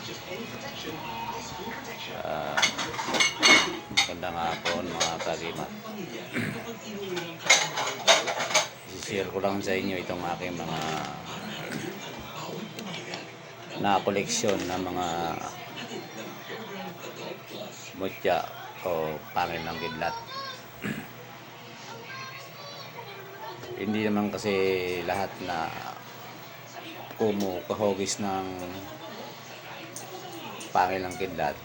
Uh, Magandang hapon mga kagimat. I-share ko lang sa inyo itong aking mga na-koleksyon na mga mutya o pangil ng kidlat. Hindi naman kasi lahat na kahogis ng pangil ng kidlat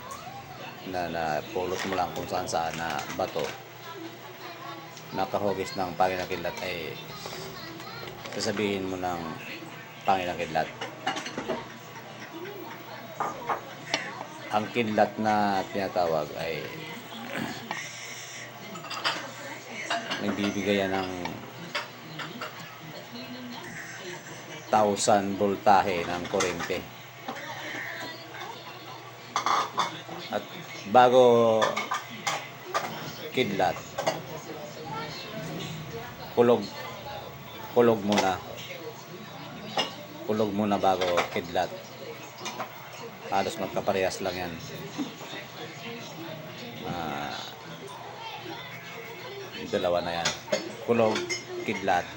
na napulot mo lang kung saan saan na bato, nakahogis ng pangil ng kidlat ay sasabihin mo ng pangil ng kidlat. Ang kidlat na tinatawag ay nagbibigay ng 1,000 voltahe ng kuryente. At bago kidlat, kulog muna bago kidlat. Halos magkaparehas lang yan. Dalawa na yan, kulog, kidlat.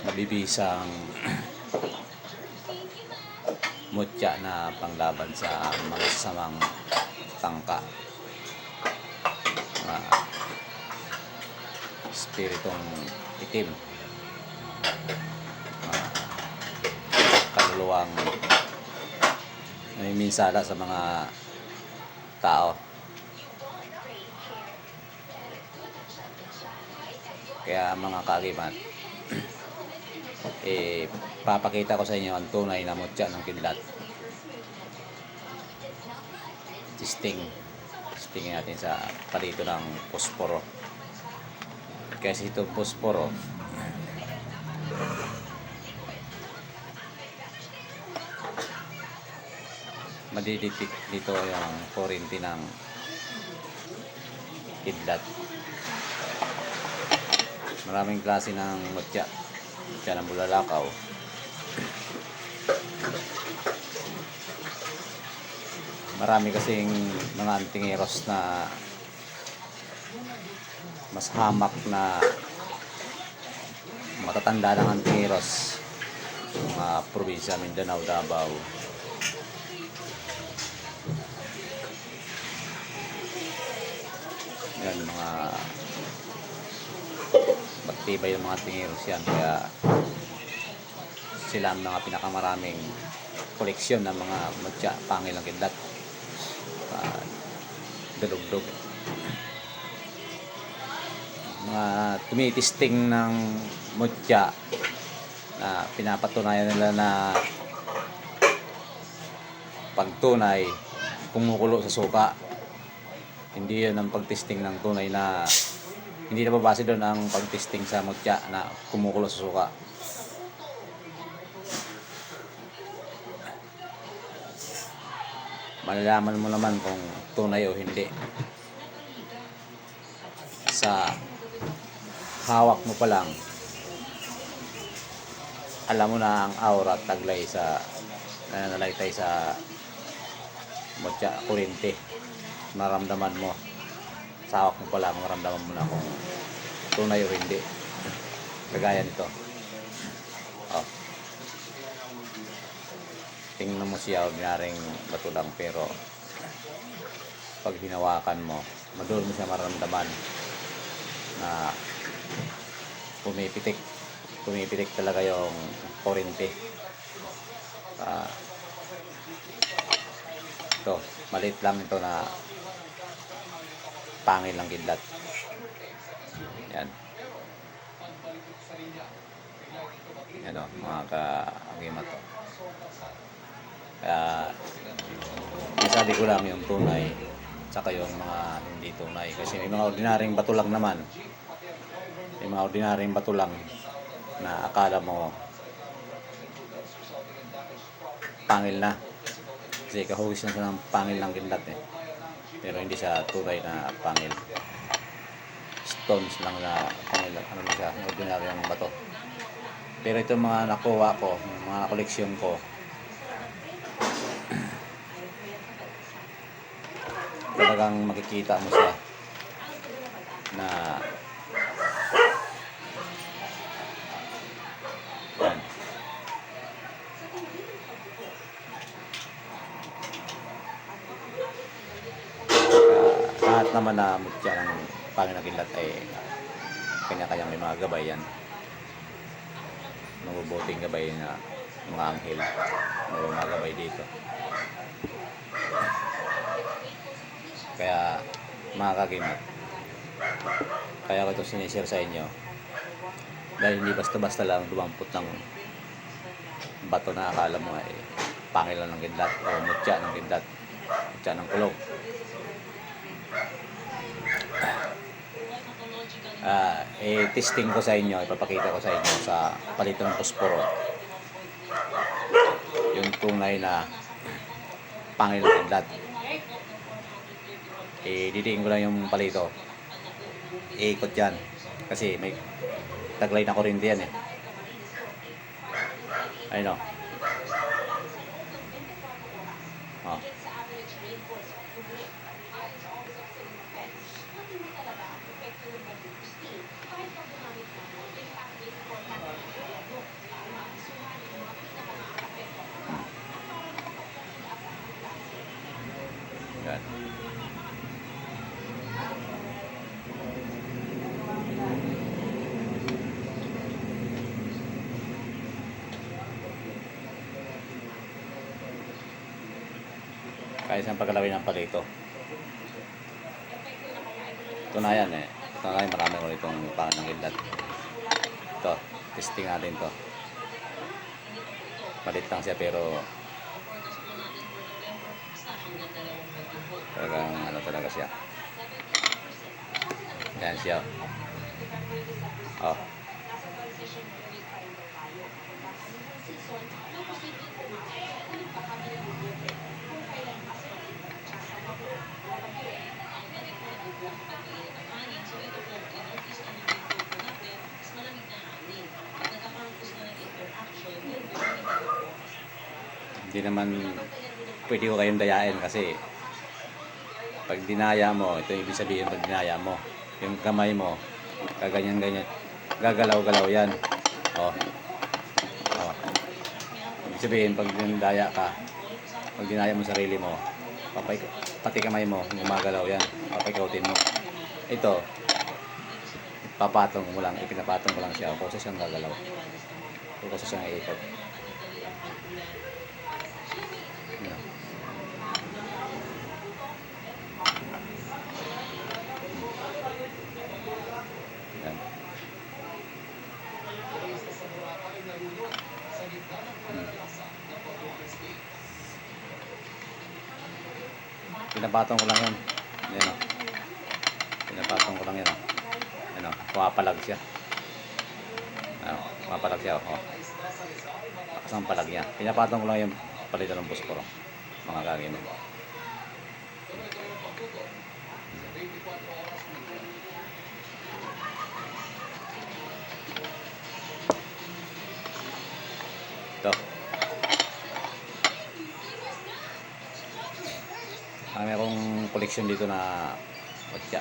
Mabibisang mutya na panglaban sa mga sasamang tangka, spiritong itim, kaluluwang namiminsala sa mga tao. Kaya mga kagimat, papakita ko sa inyo ang tunay na mutya ng kidlat. Testing natin sa palito ng posporo. Kasi itong posporo madidetect dito yung kuryente ng kidlat. Maraming klase ng mutya ng bulalakaw. Marami kasing mga antingeros na mas hamak na matatanda ng antingeros, mga probinsya Mindanao, Davao. Yan, mga matibay yung mga antingeros yan, kaya sila ang mga pinakamaraming koleksyon ng mga mutya pangil ng kidlat. Dalugdog, mga tumitisting ng mutya na pinapatunayan nila na pagtunay kumukulo sa suka. Hindi yun ang pagtesting ng tunay na, hindi nababase doon ang pagtesting sa mutya na kumukulo sa suka. Malalaman mo naman kung tunay o hindi sa hawak mo pa lang. Alam mo na ang aura at taglay sa nananalaytay sa mutya kuryente. Maramdaman mo sa hawak mo pa lang, maramdaman mo na kung tunay o hindi. Kagaya nito, tingnan mo siya, ordinaryong bato lang, pero pag hinawakan mo, madoon mo siya maramdaman na pumipitik talaga yung kuryente. Ito, maliit lang ito na pangil ng kidlat. Yan. Yan o, mga kagimat to. Kaya sabi ko lang yung tunay saka yung mga hindi tunay, kasi may mga ordinaryong bato lang naman, may mga ordinaryong bato lang na akala mo pangil na kasi kahugis na siya ng pangil ng kidlat pero hindi siya tunay na pangil. Stones lang na pangil, ano na siya, ordinaryong bato. Pero itong mga nakuha ko, mga koleksyon ko, talagang makikita mo siya na yan. Lahat naman na mutya ng Panginoon ay kanya-kanyang may mga gabay yan. Mabubuting gabay na mga anghel. May mga gabay dito. Kaya mga kagimat, kaya ko ito sinishare sa inyo dahil hindi basta-basta lang dumampot ng bato na akala mo ay pangil lang ng kidlat o mutya ng kidlat, mutya ng kulog. Testing ko sa inyo, ipapakita ko sa inyo sa palito ng posporo yung tunay na pangil ng kidlat. Didiin ko lang yung palito, iikot yan kasi may taglay na kuryente yan ayun o. Oh. Yan. Kaya isang pagkalawin ng palito. Ito na yan Ito na yan, marami ko itong pangil ng kidlat. Ito, testing natin to. Malit lang siya pero talagang ano talaga siya. Yan siya. Oh. Hindi naman pwede ko kayong dayain kasi pag dinaya mo, ito ibig sabihin pag dinaya mo, yung kamay mo kaganyan-ganyan, gagalaw-galaw yan. Oh. Ibig sabihin pag dinaya ka, pag dinaya mo sarili mo, pati kamay mo gumagalaw yan, papikautin mo. Ito papatong mo lang, ipinapatong mo lang siya kung saan gagalaw, kung saan iikot. Yan. Pinapatong ko lang yan. Yan o. Pinapatong ko lang yan o. Yan o. Pumapalag siya. Pumapalag siya o. Lakas ang palag niya. Pinapatong ko lang yung palitan ng posporo. Mga kagin mo. Ito. May akong koleksyon dito na kotya.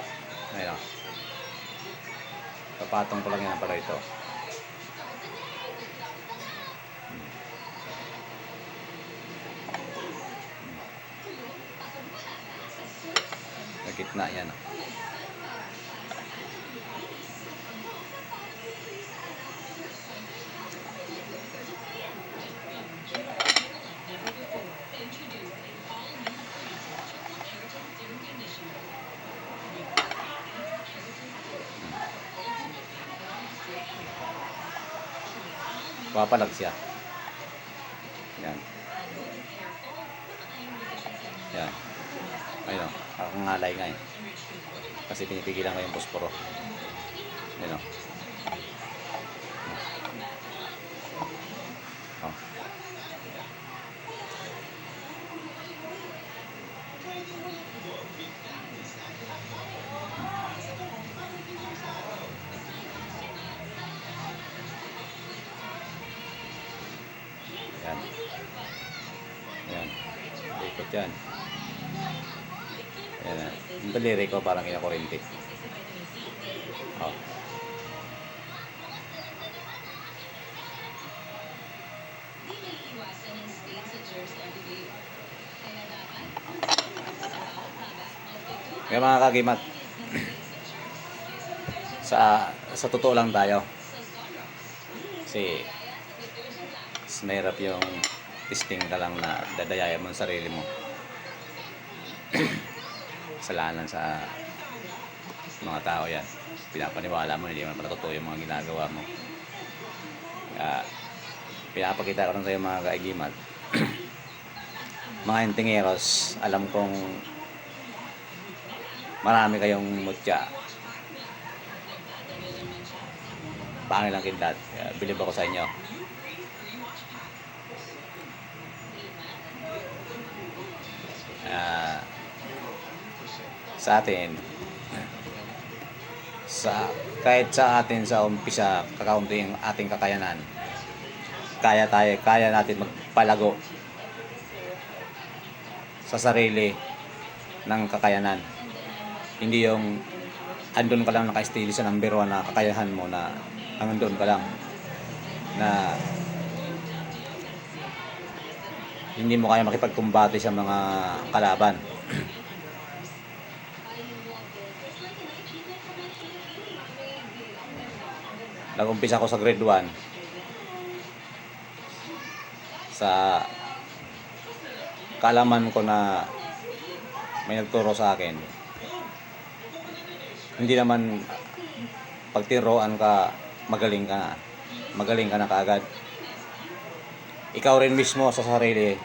Ayun o. Papatong ko lang yan para ito. Sa gitna yan o. Papalag siya. Yan. Yan. Ayun o. Parang ngalay nga kasi pinipigilan ko yung posporo. Ayun o. Oh. Yan. Yan. Ikot yan. Yan na. Yung daliri ko parang kinakurinti. Oh. Kaya mga kagimat, sa totoo lang tayo. Kasi mahirap yung testing ka lang na dadayayan mo ang sarili mo. Kasalanan sa mga tao yan. Pinapaniwala mo, hindi mo naman totoo yung mga ginagawa mo. Kaya, pinapakita ko lang sa'yo mga kaigimat. Mga entingeros, alam kong marami kayong mutya. Pangil lang kidlat. Bilib ako sa inyo. Sa atin, kahit sa atin sa umpisa, kakaunti ang ating kakayanan, kaya natin magpalago sa sarili ng kakayanan. Hindi yung andun ka lang naka-stili sa number 1 na kakayahan mo na andun ka lang na hindi mo kaya makipagkumbate sa mga kalaban. Nag-umpisa ako sa grade 1 sa kaalaman ko na may nagturo sa akin. Hindi naman pag tinuruan ka, magaling ka na kaagad. Ikaw rin mismo sa sarili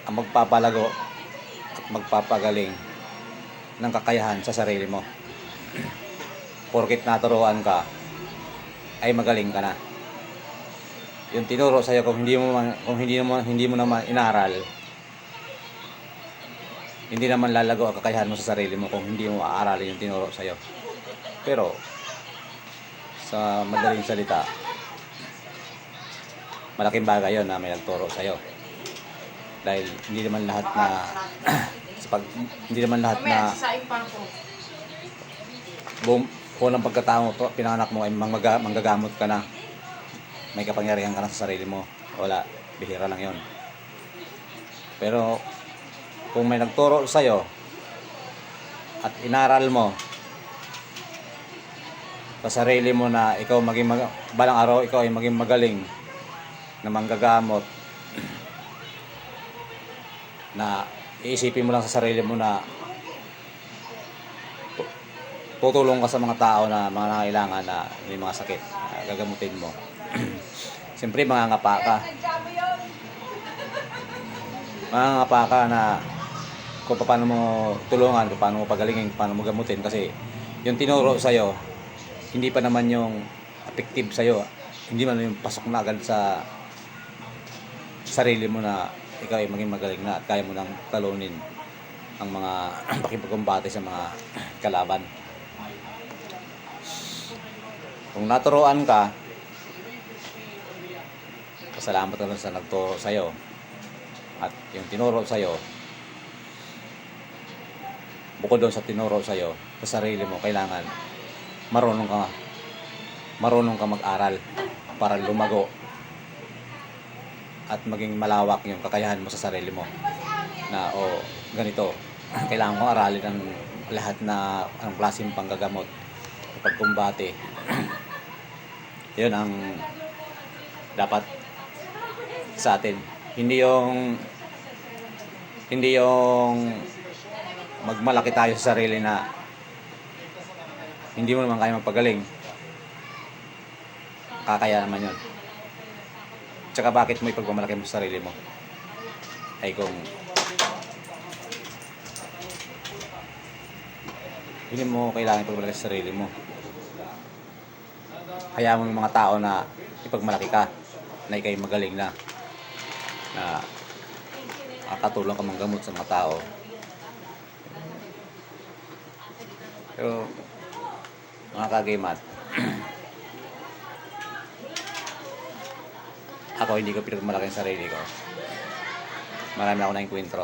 ang magpapalago at magpapagaling ng kakayahan sa sarili mo. Porkit naturuan ka, ay magaling ka na. Yung tinuro sa iyo kung hindi mo naman inaral, hindi naman lalago ang kakayahan mo sa sarili mo kung hindi mo aaralin yung tinuro sa iyo. Pero sa madaling salita, malaking bagay 'yon na may nagturo sa iyo. Dahil hindi naman lahat na unang pagkatao to, pinanganak mo ay manggagamot ka na. May kapangyarihan ka na sa sarili mo. Wala, bihira lang 'yon. Pero kung may nagturo sa iyo at inaral mo sa sarili mo na ikaw balang araw ikaw ay maging magaling na manggagamot, na iisipin mo lang sa sarili mo na tutulong ka sa mga tao na mga nangailangan na may mga sakit, gagamutin mo. Siyempre mangangapa ka na kung paano mo tulungan, kung paano mo pagalingin, kung paano mo gamutin, kasi yung tinuro sa'yo hindi pa naman yung effective sa'yo, hindi man yung pasok na agad sa sarili mo na ikaw ay maging magaling na at kaya mo nang talunin ang mga pakipagkumbate sa mga kalaban. Kung naturuan ka, pasalamat naman sa nagturo sa'yo. At yung tinuro sa'yo, bukod doon sa tinuro sa'yo, sa sarili mo, kailangan marunong ka mag-aral para lumago at maging malawak yung kakayahan mo sa sarili mo. Na, ganito, kailangan kong aralin ang lahat na ang klaseng panggagamot kapag kumbate. Yun ang dapat sa atin. Hindi yung magmalaki tayo sa sarili na hindi mo naman kaya magpagaling. Kakaya naman yun. Tsaka bakit mo ipagmamalaki mo sa sarili mo? Ay kung hindi mo kailangan ipagmalaki sa sarili mo, hayaan mo ng mga tao na ipagmalaki ka, na ikay magaling na makakatulong ka manggamot sa mga tao. Pero mga kagimat, ako hindi ko pinagmalaki ang sarili ko. Marami ako na enkwentro.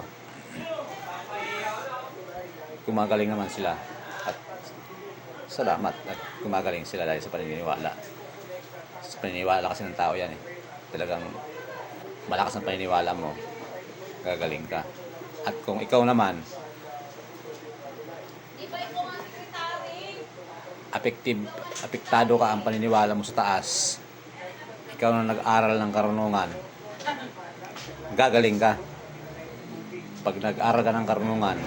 gumagaling naman sila at salamat at gumagaling sila dahil sa paniniwala. Sa paniniwala kasi ng tao yan eh. Talagang malakas ang paniniwala mo, gagaling ka. At kung ikaw naman, apektado ka ang paniniwala mo sa taas, ikaw na nag-aral ng karunungan, gagaling ka. Pag nag-aral ka ng karunungan,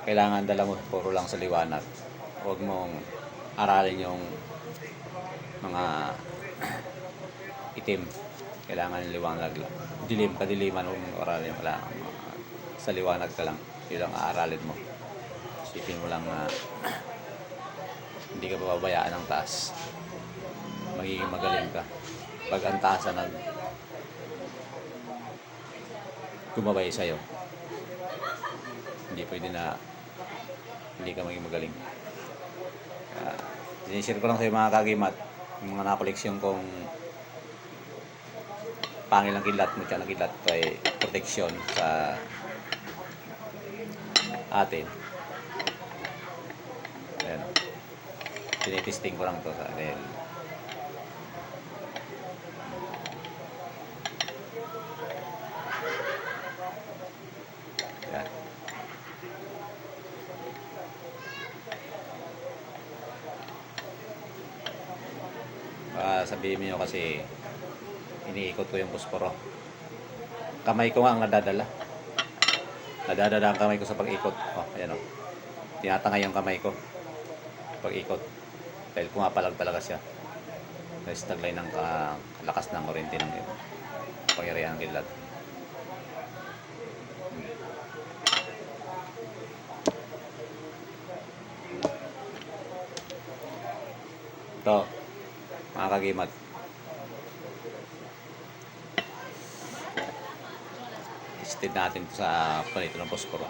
kailangan dala mo puro lang sa liwanag. Huwag mong aralin yung mga itim. Kailangan yung liwanag lang. Kadiliman, huwag mong aralin. Wala, sa liwanag ka lang. Yun lang aaralin mo. Isipin mo lang na hindi ka pababayaan ng taas. Magiging magaling ka. Pag ang taas na gumabay sa'yo, hindi pwede na hindi ka maging magaling. Sinishare ko lang sa mga kagimat, yung mga nakoleksyon kong pangilang kilat, mutya na kilat, kay proteksyon sa atin. Ayan. Tinitesting ko lang ito dahil yan. Sabihin niyo kasi iniikot ko yung posporo. Kamay ko nga ang nadadala. Nadadala ang kamay ko sa pag-ikot. Oh, ayan oh. Tinatangay yung kamay ko pag-ikot. Dahil pumapalag talaga siya. Dahil taglay ng lakas ng kurente ng pangyarihan ng kilat. Ito, mga kagimat. Tested natin ito sa palito ng posporo.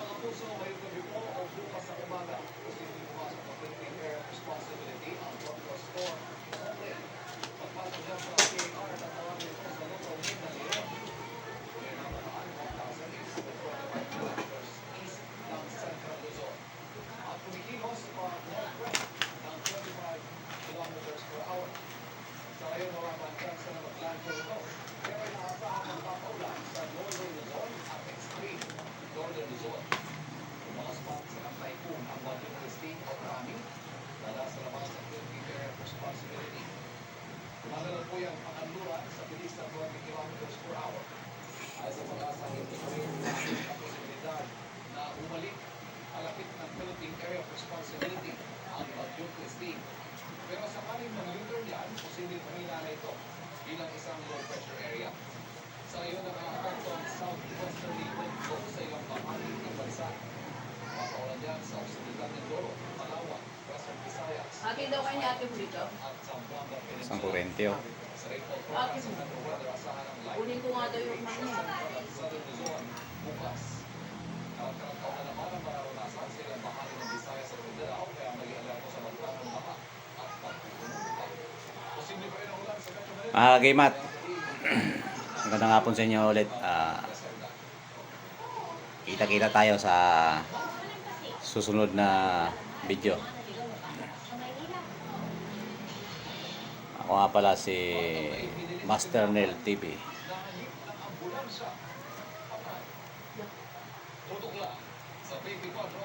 Tumagal po yung pakanluran sa bilis ng 20 kilometers per hour. Ay sa pag-asa hindi kami ang posibilidad na umalik kalapit ng Philippine Area of Responsibility ang Bagyong Christine. Pero sakaling mag-U-turn yan, posibleng pamila na ito bilang isang low pressure area. Sa ngayon nakakapagto ang southwesterly wind flow sa ilang bahagi ng bansa. Makawalan yan sa Occidental Mindoro, Palawan, Western Visayas. Akin daw kayo ni Ate mo dito? Isang kurente oh. Akin mo. Kunin ko nga daw yung mani. Southern Luzon, bukas. Nakakataon na naman ang mararanasan sa ilang bahagi ng Visayas at Mindanao, kaya may alerto sa magtanong baka at pagkukunan. Posible pa rin ang ulan sa Metro Manila. Mga kagimat, magandang hapon sa inyo ulit. Kita-kita tayo sa susunod na video. Ako nga pala si Master Nel TV.